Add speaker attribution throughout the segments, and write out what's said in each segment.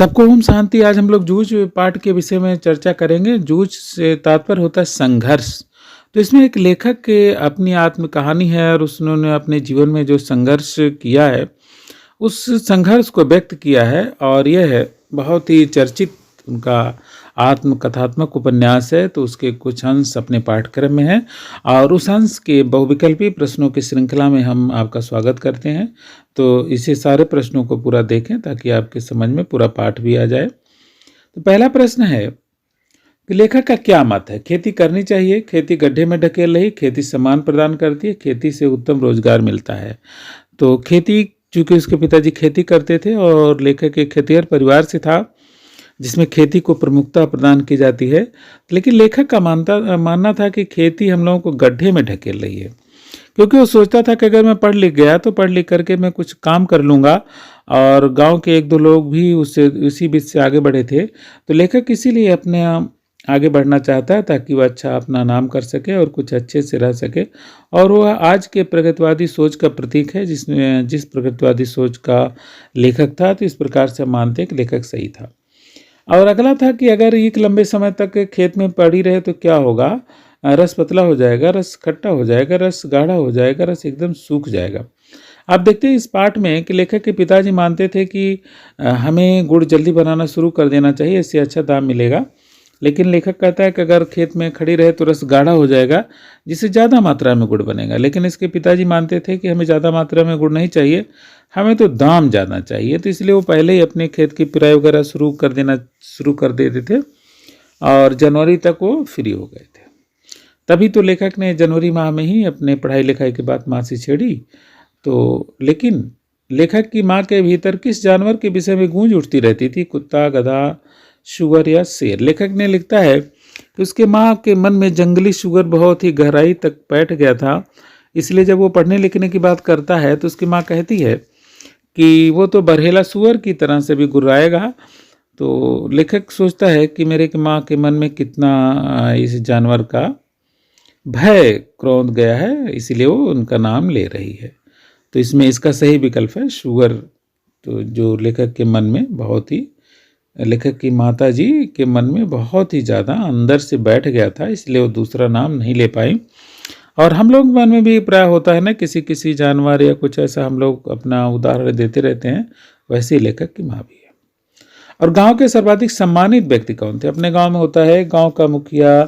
Speaker 1: सबको ओम शांति। आज हम लोग जूझ पाठ के विषय में चर्चा करेंगे। जूझ से तात्पर्य होता है संघर्ष। तो इसमें एक लेखक के अपनी आत्म कहानी है और उन्होंने अपने जीवन में जो संघर्ष किया है उस संघर्ष को व्यक्त किया है और यह है बहुत ही चर्चित उनका आत्मकथात्मक उपन्यास है। तो उसके कुछ अंश अपने पाठ्यक्रम में हैं और उस अंश के बहुविकल्पी प्रश्नों की श्रृंखला में हम आपका स्वागत करते हैं। तो इसे सारे प्रश्नों को पूरा देखें ताकि आपके समझ में पूरा पाठ भी आ जाए। तो पहला प्रश्न है कि लेखक का क्या मत है। खेती करनी चाहिए, खेती गड्ढे में ढकेल रही, खेती सम्मान प्रदान करती है, खेती से उत्तम रोजगार मिलता है। तो खेती, चूंकि उसके पिताजी खेती करते थे और लेखक एक खेतिहर परिवार से था जिसमें खेती को प्रमुखता प्रदान की जाती है, लेकिन लेखक का मानना था कि खेती हम लोगों को गड्ढे में ढकेल रही है, क्योंकि वो सोचता था कि अगर मैं पढ़ लिख गया तो पढ़ लिख करके मैं कुछ काम कर लूँगा। और गांव के एक दो लोग भी उससे उसी बीच से आगे बढ़े थे। तो लेखक इसीलिए अपने आगे बढ़ना चाहता है ताकि वह अच्छा अपना नाम कर सके और कुछ अच्छे से रह सके। और वह आज के प्रगतिवादी सोच का प्रतीक है, जिस प्रगतिवादी सोच का लेखक था। तो इस प्रकार से हम मानते हैं कि लेखक सही था। और अगला था कि अगर एक लंबे समय तक खेत में पड़ी रहे तो क्या होगा। रस पतला हो जाएगा, रस खट्टा हो जाएगा, रस गाढ़ा हो जाएगा, रस एकदम सूख जाएगा। आप देखते हैं इस पाठ में कि लेखक के पिताजी मानते थे कि हमें गुड़ जल्दी बनाना शुरू कर देना चाहिए, इससे अच्छा दाम मिलेगा। लेकिन लेखक कहता है कि अगर खेत में खड़ी रहे तो रस गाढ़ा हो जाएगा, जिससे ज़्यादा मात्रा में गुड़ बनेगा। लेकिन इसके पिताजी मानते थे कि हमें ज़्यादा मात्रा में गुड़ नहीं चाहिए, हमें तो दाम ज़्यादा चाहिए। तो इसलिए वो पहले ही अपने खेत की पिराई वगैरह शुरू कर देते थे और जनवरी तक वो फ्री हो गए थे। तभी तो लेखक ने जनवरी माह में ही अपने पढ़ाई लिखाई के बाद माँ से छेड़ी। तो लेकिन लेखक की माँ के भीतर किस जानवर के विषय में गूंज उठती रहती थी? कुत्ता, गधा, शुगर या शेर? लेखक ने लिखता है कि उसके माँ के मन में जंगली शुगर बहुत ही गहराई तक बैठ गया था। इसलिए जब वो पढ़ने लिखने की बात करता है तो उसकी माँ कहती है कि वो तो बरहेला सुअर की तरह से भी गुर्राएगा। तो लेखक सोचता है कि मेरे माँ के मन में कितना इस जानवर का भय क्रोध गया है, इसीलिए वो उनका नाम ले रही है। तो इसमें इसका सही विकल्प है शुगर। तो जो लेखक के मन में बहुत ही, लेखक की माता जी के मन में बहुत ही ज़्यादा अंदर से बैठ गया था, इसलिए वो दूसरा नाम नहीं ले पाई। और हम लोग मन में भी प्राय होता है ना, किसी किसी जानवर या कुछ ऐसा हम लोग अपना उदाहरण देते रहते हैं, वैसे ही लेखक की माँ भी है। और गांव के सर्वाधिक सम्मानित व्यक्ति कौन थे? अपने गांव में होता है गांव का मुखिया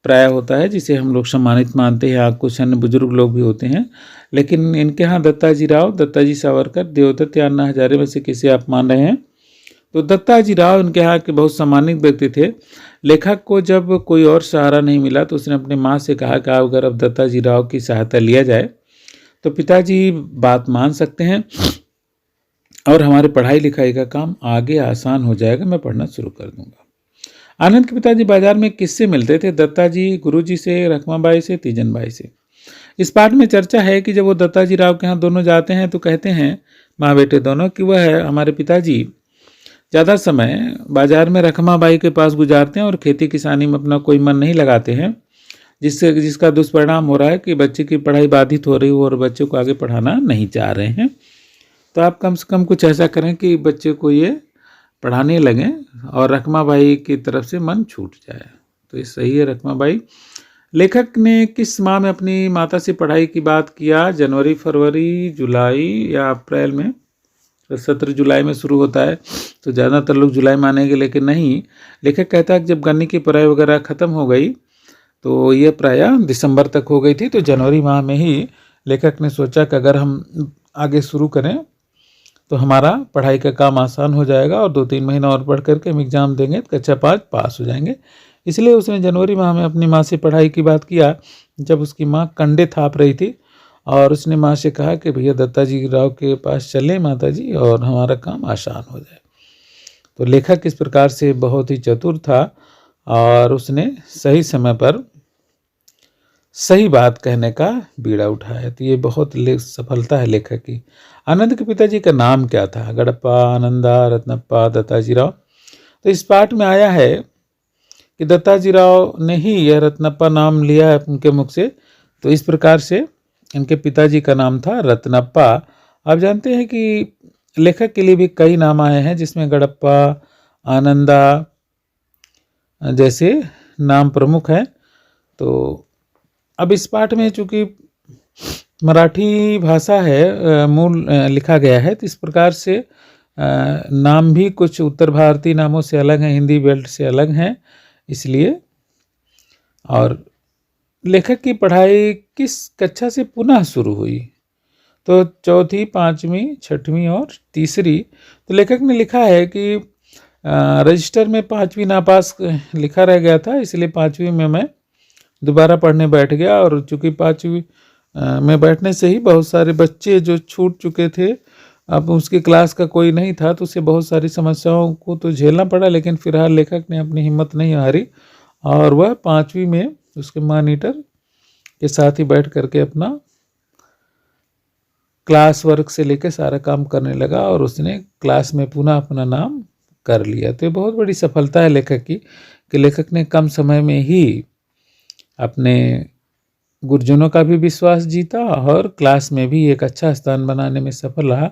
Speaker 1: प्राय होता है, जिसे हम लोग सम्मानित मानते हैं। कुछ अन्य बुजुर्ग लोग भी होते हैं, लेकिन इनके यहाँ दत्ताजी राव, दत्ताजी सावरकर, देवदत्त या अन्ना हजारे में से किसे आप मान रहे हैं? तो दत्ताजी राव इनके यहाँ के बहुत सम्मानित व्यक्ति थे। लेखक को जब कोई और सहारा नहीं मिला तो उसने अपने माँ से कहा कि अगर अब दत्ताजी राव की सहायता लिया जाए तो पिताजी बात मान सकते हैं और हमारे पढ़ाई लिखाई का काम आगे आसान हो जाएगा, मैं पढ़ना शुरू कर दूंगा। आनंद के पिताजी बाजार में किससे मिलते थे? दत्ताजी गुरुजी से, रखमाबाई से, तीजनबाई से। इस पाठ में चर्चा है कि जब वो दत्ताजी राव के यहाँ दोनों जाते हैं तो कहते हैं माँ बेटे दोनों कि वह हमारे पिताजी ज़्यादा समय बाजार में रखमाबाई के पास गुजारते हैं और खेती किसानी में अपना कोई मन नहीं लगाते हैं, जिसका दुष्परिणाम हो रहा है कि बच्चे की पढ़ाई बाधित हो रही हो और बच्चे को आगे पढ़ाना नहीं चाह रहे हैं। तो आप कम से कम कुछ ऐसा करें कि बच्चे को ये पढ़ाने लगें और रखमाबाई की तरफ से मन छूट जाए। तो ये सही है रखमाबाई। लेखक ने किस माह में अपनी माता से पढ़ाई की बात किया? जनवरी, फरवरी, जुलाई या अप्रैल में? तो 17 जुलाई में शुरू होता है, तो ज़्यादातर लोग जुलाई मानेंगे, लेकिन नहीं। लेखक कहता है कि जब गन्ने की पढ़ाई वगैरह ख़त्म हो गई तो ये प्रायः दिसंबर तक हो गई थी। तो जनवरी माह में ही लेखक ने सोचा कि अगर हम आगे शुरू करें तो हमारा पढ़ाई का काम आसान हो जाएगा और 2-3 महीना और पढ़ करके हम एग्ज़ाम देंगे तो कक्षा 5 पास हो जाएंगे। इसलिए उसने जनवरी माह में अपनी माँ से पढ़ाई की बात किया, जब उसकी माँ कंडे थाप रही थी। और उसने माँ से कहा कि भैया दत्ताजी राव के पास चलें माता जी और हमारा काम आसान हो जाए। तो लेखक इस प्रकार से बहुत ही चतुर था और उसने सही समय पर सही बात कहने का बीड़ा उठाया। तो ये बहुत सफलता है लेखक की। आनंद के पिताजी का नाम क्या था? गड़प्पा, आनंदा, रत्नप्पा, दत्ताजी राव। तो इस पाठ में आया है कि दत्ताजी राव ने ही यह रत्नप्पा नाम लिया है उनके मुख से। तो इस प्रकार से इनके पिताजी का नाम था रत्नप्पा। आप जानते हैं कि लेखक के लिए भी कई नाम आए हैं, जिसमें गड़प्पा, आनंदा जैसे नाम प्रमुख हैं। तो अब इस पाठ में चूंकि मराठी भाषा है मूल लिखा गया है, तो इस प्रकार से नाम भी कुछ उत्तर भारतीय नामों से अलग हैं, हिंदी बेल्ट से अलग हैं इसलिए। और लेखक की पढ़ाई किस कक्षा से पुनः शुरू हुई? तो चौथी, पाँचवीं, छठवीं और तीसरी। तो लेखक ने लिखा है कि रजिस्टर में 5वीं नापास लिखा रह गया था, इसलिए 5वीं में मैं दोबारा पढ़ने बैठ गया। और चूँकि 5वीं में बैठने से ही बहुत सारे बच्चे जो छूट चुके थे, अब उसकी क्लास का कोई नहीं था, तो उसे बहुत सारी समस्याओं को तो झेलना पड़ा, लेकिन फिलहाल लेखक ने अपनी हिम्मत नहीं हारी और वह 5वीं में उसके मॉनिटर के साथ ही बैठ करके अपना क्लास वर्क से लेकर सारा काम करने लगा और उसने क्लास में पुनः अपना नाम कर लिया। तो ये बहुत बड़ी सफलता है लेखक की कि लेखक ने कम समय में ही अपने गुरुजनों का भी विश्वास जीता और क्लास में भी एक अच्छा स्थान बनाने में सफल रहा।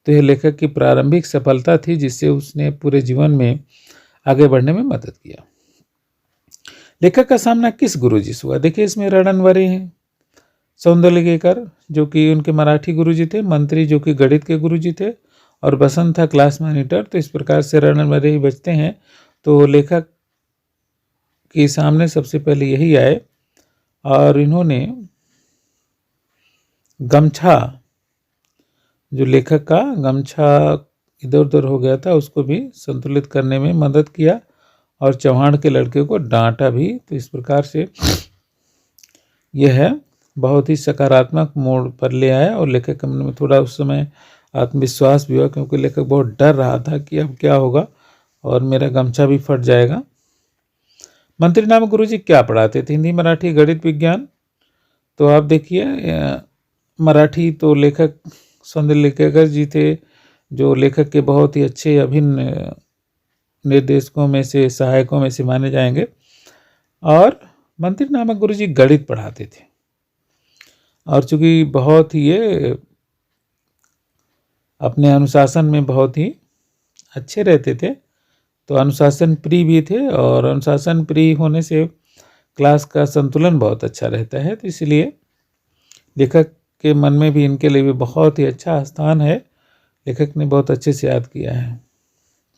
Speaker 1: तो यह लेखक की प्रारंभिक सफलता थी जिससे उसने पूरे जीवन में आगे बढ़ने में मदद किया। लेखक का सामना किस गुरुजी से हुआ? देखिए इसमें रणनवरे हैं, सौंदर्यकर जो कि उनके मराठी गुरुजी थे, मंत्री जो कि गणित के गुरुजी थे और बसंत था क्लास मॉनिटर। तो इस प्रकार से रणनवरे ही बचते हैं। तो लेखक के सामने सबसे पहले यही आए और इन्होंने गमछा, जो लेखक का गमछा इधर उधर हो गया था, उसको भी संतुलित करने में मदद किया और चौहान के लड़के को डांटा भी। तो इस प्रकार से यह है बहुत ही सकारात्मक मोड़ पर ले आया और लेखक के मन में थोड़ा उस समय आत्मविश्वास भी हुआ, क्योंकि लेखक बहुत डर रहा था कि अब क्या होगा और मेरा गमछा भी फट जाएगा। मंत्री नामक गुरुजी क्या पढ़ाते थे? हिंदी, मराठी, गणित, विज्ञान। तो आप देखिए मराठी तो लेखक सौंदर्यकर जी थे, जो लेखक के बहुत ही अच्छे अभिन्न निर्देशकों में से, सहायकों में से माने जाएंगे। और मंत्री नामक गुरुजी गणित पढ़ाते थे और चूंकि बहुत ही ये अपने अनुशासन में बहुत ही अच्छे रहते थे, तो अनुशासन प्रिय भी थे और अनुशासन प्रिय होने से क्लास का संतुलन बहुत अच्छा रहता है। तो इसलिए लेखक के मन में भी इनके लिए भी बहुत ही अच्छा स्थान है। लेखक ने बहुत अच्छे से याद किया है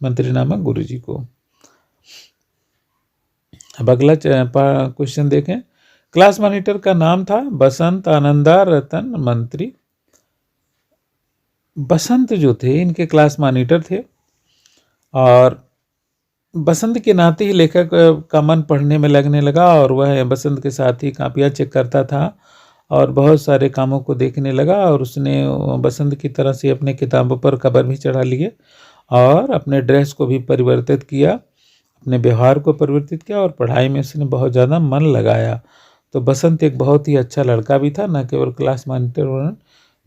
Speaker 1: मंत्री नामक गुरुजी को। अब अगला क्वेश्चन देखें। क्लास मॉनिटर का नाम था बसंत, आनंदा, रतन, मंत्री। बसंत जो थे इनके क्लास मॉनिटर थे और बसंत के नाते ही लेखक का मन पढ़ने में लगने लगा और वह बसंत के साथ ही कापियाँ चेक करता था और बहुत सारे कामों को देखने लगा। और उसने बसंत की तरह से अपने किताबों पर कवर भी चढ़ा लिए और अपने ड्रेस को भी परिवर्तित किया, अपने व्यवहार को परिवर्तित किया और पढ़ाई में उसने बहुत ज़्यादा मन लगाया। तो बसंत एक बहुत ही अच्छा लड़का भी था, न केवल क्लास मॉनिटर,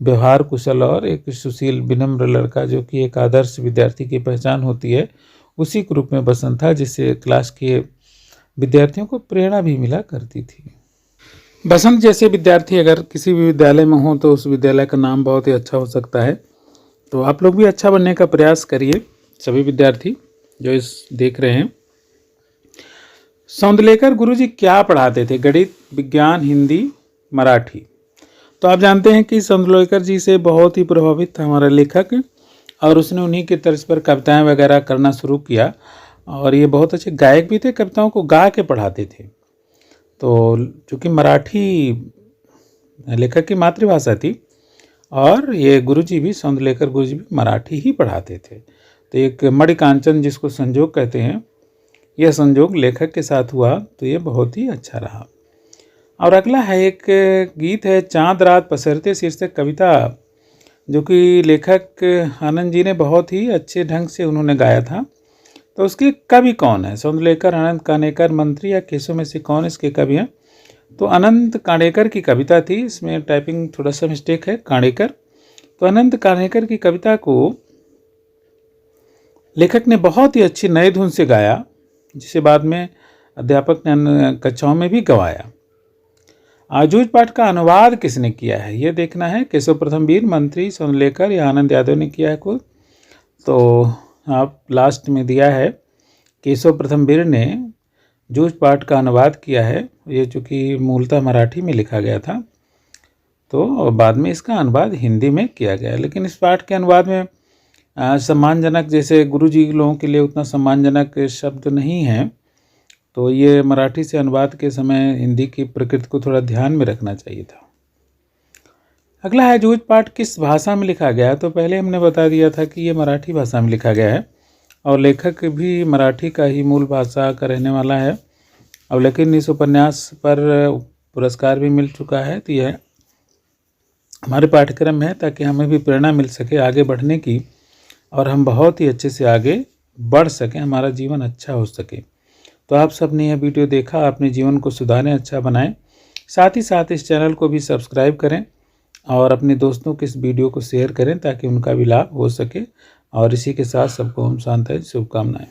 Speaker 1: व्यवहार कुशल और एक सुशील विनम्र लड़का, जो कि एक आदर्श विद्यार्थी की पहचान होती है, उसी के रूप में बसंत था, जिससे क्लास के विद्यार्थियों को प्रेरणा भी मिला करती थी। बसंत जैसे विद्यार्थी अगर किसी भी विद्यालय में हो तो उस विद्यालय का नाम बहुत ही अच्छा हो सकता है। तो आप लोग भी अच्छा बनने का प्रयास करिए, सभी विद्यार्थी जो इस देख रहे हैं। सौंदर्यकर गुरुजी क्या पढ़ाते थे? गणित, विज्ञान, हिंदी, मराठी। तो आप जानते हैं कि सौंदर्यकर जी से बहुत ही प्रभावित था हमारा लेखक और उसने उन्हीं के तर्ज पर कविताएं वगैरह करना शुरू किया और ये बहुत अच्छे गायक भी थे, कविताओं को गा के पढ़ाते थे। तो चूँकि मराठी लेखक की मातृभाषा थी और ये गुरुजी भी, सौंदर्यकर गुरुजी भी मराठी ही पढ़ाते थे। तो एक मणिकांचन जिसको संजोग कहते हैं, यह संजोग लेखक के साथ हुआ, तो ये बहुत ही अच्छा रहा। और अगला है एक गीत है चांद रात पसरते शीर्षक कविता, जो कि लेखक आनंद जी ने बहुत ही अच्छे ढंग से उन्होंने गाया था। तो उसके कवि कौन है? सौंदर्यकर, अनंत कानेकर, मंत्री या केशव में से कौन इसके कवि हैं? तो अनंत कानेकर की कविता थी, इसमें टाइपिंग थोड़ा सा मिस्टेक है, कानेकर। तो अनंत कानेकर की कविता को लेखक ने बहुत ही अच्छी नई धुन से गाया, जिसे बाद में अध्यापक ने अन्य कक्षाओं में भी गवाया। आजूज पाठ का अनुवाद किसने किया है? ये देखना है, केशव प्रथम वीर, मंत्री, सौंदर्यकर या आनंद यादव ने किया है कोई। तो आप लास्ट में दिया है केशव प्रथमवीर ने जूझ पाठ का अनुवाद किया है। ये चूँकि मूलतः मराठी में लिखा गया था, तो बाद में इसका अनुवाद हिंदी में किया गया। लेकिन इस पाठ के अनुवाद में सम्मानजनक, जैसे गुरु जी लोगों के लिए उतना सम्मानजनक शब्द नहीं है, तो ये मराठी से अनुवाद के समय हिंदी की प्रकृति को थोड़ा ध्यान में रखना चाहिए था। अगला है जूझ पाठ किस भाषा में लिखा गया है। तो पहले हमने बता दिया था कि ये मराठी भाषा में लिखा गया है और लेखक भी मराठी का ही मूल भाषा का रहने वाला है। अब लेकिन इस उपन्यास पर पुरस्कार भी मिल चुका है, तो यह हमारे पाठ्यक्रम में है ताकि हमें भी प्रेरणा मिल सके आगे बढ़ने की और हम बहुत ही अच्छे से आगे बढ़ सकें, हमारा जीवन अच्छा हो सके। तो आप सब ने यह वीडियो देखा, अपने जीवन को सुधारें, अच्छा बनाएं। साथ ही साथ इस चैनल को भी सब्सक्राइब करें और अपने दोस्तों को इस वीडियो को शेयर करें ताकि उनका भी लाभ हो सके। और इसी के साथ सबको ओम शांति शुभकामनाएं।